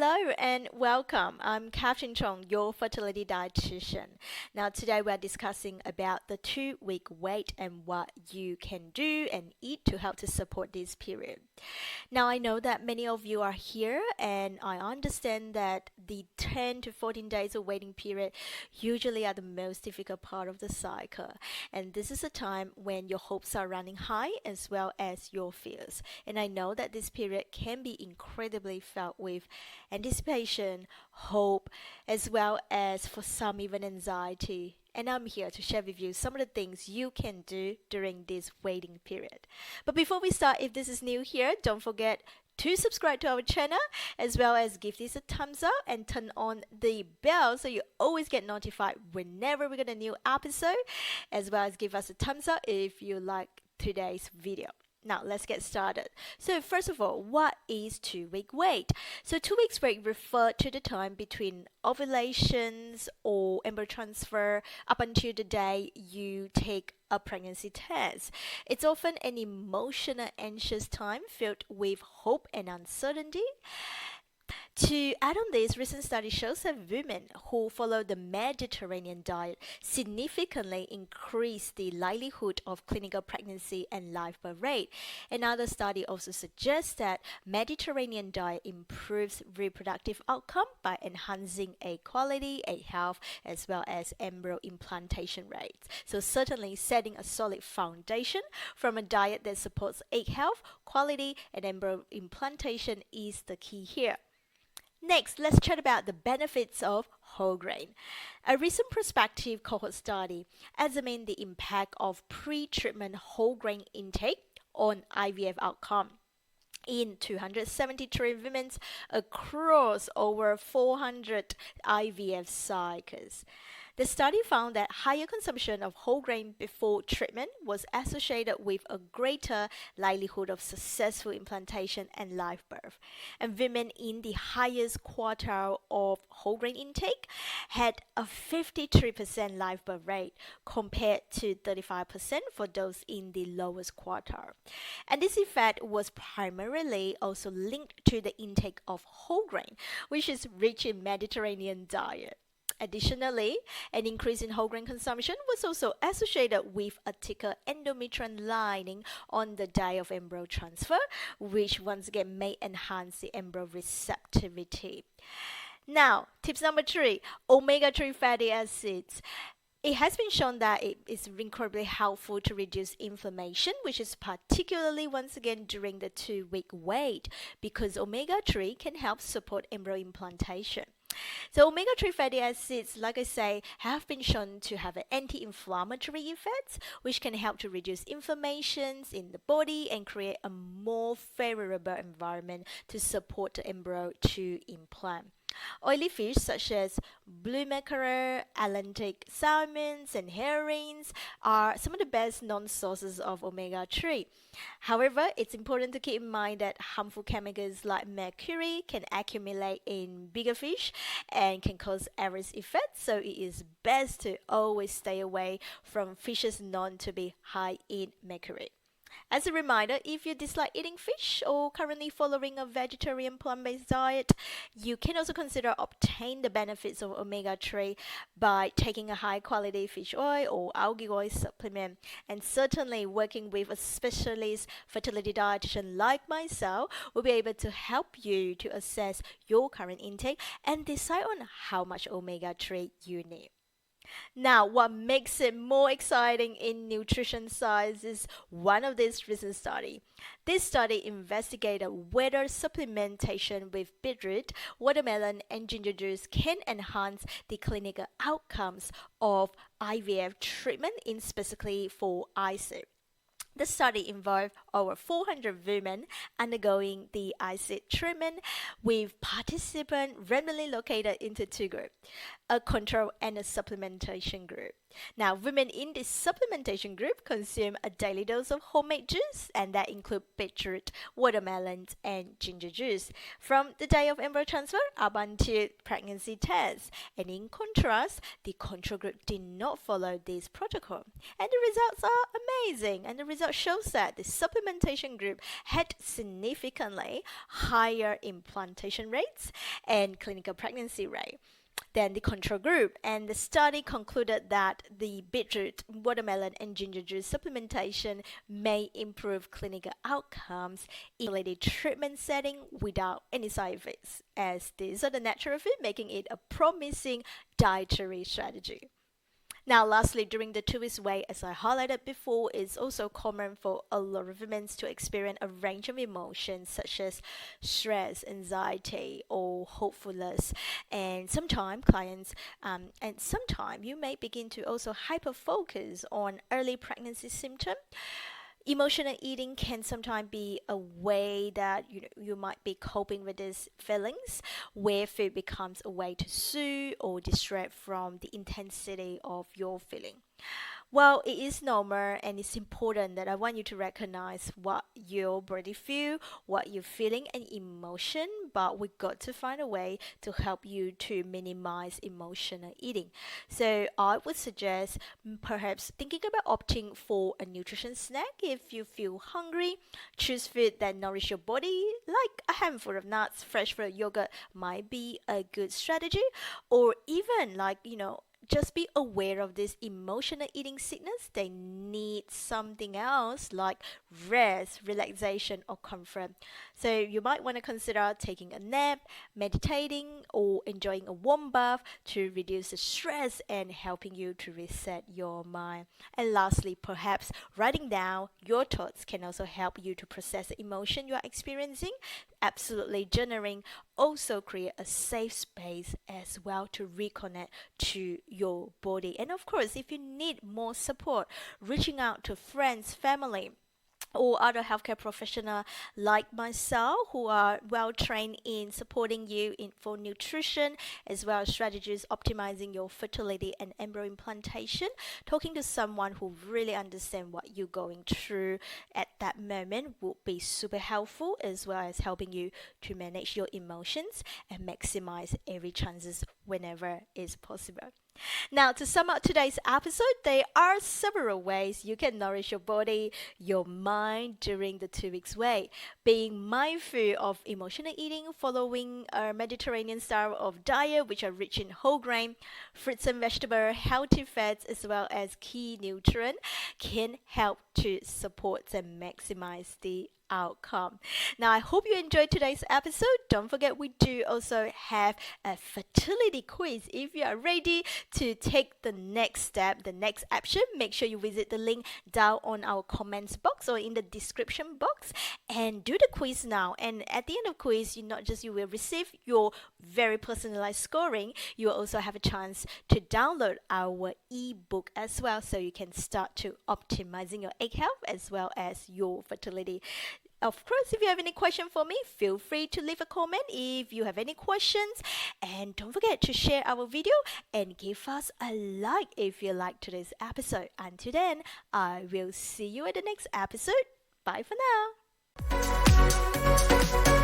Hello and welcome. I'm Catherine Chong, your fertility dietitian. Now, today we're discussing about the 2-week wait and what you can do and eat to help to support this period. Now, I know that many of you are here, and I understand that the 10 to 14 days of waiting period usually are the most difficult part of the cycle. And this is a time when your hopes are running high as well as your fears. And I know that this period can be incredibly felt with anticipation, hope, as well as for some even anxiety. And I'm here to share with you some of the things you can do during this waiting period. But before we start, if this is new here, don't forget to subscribe to our channel as well as give this a thumbs up and turn on the bell so you always get notified whenever we get a new episode, as well as give us a thumbs up if you like today's video. Now, let's get started. So, first of all, what is 2-week wait? So, 2 weeks wait refer to the time between ovulations or embryo transfer up until the day you take a pregnancy test. It's often an emotional, anxious time filled with hope and uncertainty. To add on this, recent study shows that women who follow the Mediterranean diet significantly increase the likelihood of clinical pregnancy and live birth rate. Another study also suggests that Mediterranean diet improves reproductive outcome by enhancing egg quality, egg health, as well as embryo implantation rates. So certainly setting a solid foundation from a diet that supports egg health, quality, and embryo implantation is the key here. Next, let's chat about the benefits of whole grain. A recent prospective cohort study examined the impact of pre-treatment whole grain intake on IVF outcome in 273 women across over 400 IVF cycles. The study found that higher consumption of whole grain before treatment was associated with a greater likelihood of successful implantation and live birth. And women in the highest quartile of whole grain intake had a 53% live birth rate compared to 35% for those in the lowest quartile. And this effect was primarily also linked to the intake of whole grain, which is rich in Mediterranean diet. Additionally, an increase in whole grain consumption was also associated with a thicker endometrial lining on the day of embryo transfer, which once again may enhance the embryo receptivity. Now, tips number 3, omega-3 fatty acids. It has been shown that it is incredibly helpful to reduce inflammation, which is particularly once again during the 2-week wait, because omega-3 can help support embryo implantation. So omega-3 fatty acids, like I say, have been shown to have an anti-inflammatory effect, which can help to reduce inflammations in the body and create a more favorable environment to support the embryo to implant. Oily fish such as blue mackerel, Atlantic salmons, and herrings are some of the best known sources of omega-3. However, it's important to keep in mind that harmful chemicals like mercury can accumulate in bigger fish and can cause adverse effects, so it is best to always stay away from fishes known to be high in mercury. As a reminder, if you dislike eating fish or currently following a vegetarian plant-based diet, you can also consider obtain the benefits of omega-3 by taking a high-quality fish oil or algae oil supplement, and certainly working with a specialist fertility dietitian like myself will be able to help you to assess your current intake and decide on how much omega-3 you need. Now, what makes it more exciting in nutrition science is one of these recent studies. This study investigated whether supplementation with beetroot, watermelon, and ginger juice can enhance the clinical outcomes of IVF treatment, in specifically for ICSI. The study involved over 400 women undergoing the ICSI treatment, with participants randomly located into two groups. a control and a supplementation group. Now, women in this supplementation group consume a daily dose of homemade juice, and that include beetroot, watermelons, and ginger juice from the day of embryo transfer up until pregnancy test. And in contrast, the control group did not follow this protocol. And the results are amazing. And the result shows that the supplementation group had significantly higher implantation rates and clinical pregnancy rate than the control group, and the study concluded that the beetroot, watermelon, and ginger juice supplementation may improve clinical outcomes in a treatment setting without any side effects, as these are the natural food, making it a promising dietary strategy. Now, lastly, during the 2 weeks wait, as I highlighted before, it's also common for a lot of women to experience a range of emotions such as stress, anxiety, or hopefulness. And sometimes you may begin to also hyper focus on early pregnancy symptoms. Emotional eating can sometimes be a way that you might be coping with these feelings, where food becomes a way to soothe or distract from the intensity of your feeling. Well, it is normal and it's important that I want you to recognize what your body feel, what you're feeling and emotion, but we got to find a way to help you to minimize emotional eating. So I would suggest perhaps thinking about opting for a nutrition snack if you feel hungry. Choose food that nourish your body, like a handful of nuts, fresh fruit, yogurt might be a good strategy, or even just be aware of this emotional eating sickness. They need something else like rest, relaxation, or comfort. So you might want to consider taking a nap, meditating, or enjoying a warm bath to reduce the stress and helping you to reset your mind. And lastly, perhaps writing down your thoughts can also help you to process the emotion you are experiencing. Absolutely, journaling also create a safe space as well to reconnect to your body. And of course, if you need more support, reaching out to friends, family, or other healthcare professional like myself who are well trained in supporting you for nutrition as well as strategies optimizing your fertility and embryo implantation. Talking to someone who really understands what you're going through at that moment would be super helpful, as well as helping you to manage your emotions and maximize every chances whenever is possible. Now, to sum up today's episode, there are several ways you can nourish your body, your mind during the 2 weeks wait. Being mindful of emotional eating, following a Mediterranean style of diet, which are rich in whole grain, fruits and vegetables, healthy fats, as well as key nutrients, can help to support and maximize the outcome. Now, I hope you enjoyed today's episode. Don't forget, we do also have a fertility quiz. If you are ready to take the next step, the next action, make sure you visit the link down on our comments box or in the description box and do the quiz now. And at the end of quiz, you will receive your very personalized scoring. You will also have a chance to download our ebook as well, so you can start to optimizing your egg health as well as your fertility. Of course, if you have any question for me, feel free to leave a comment if you have any questions. And don't forget to share our video and give us a like if you like today's episode. Until then, I will see you at the next episode. Bye for now.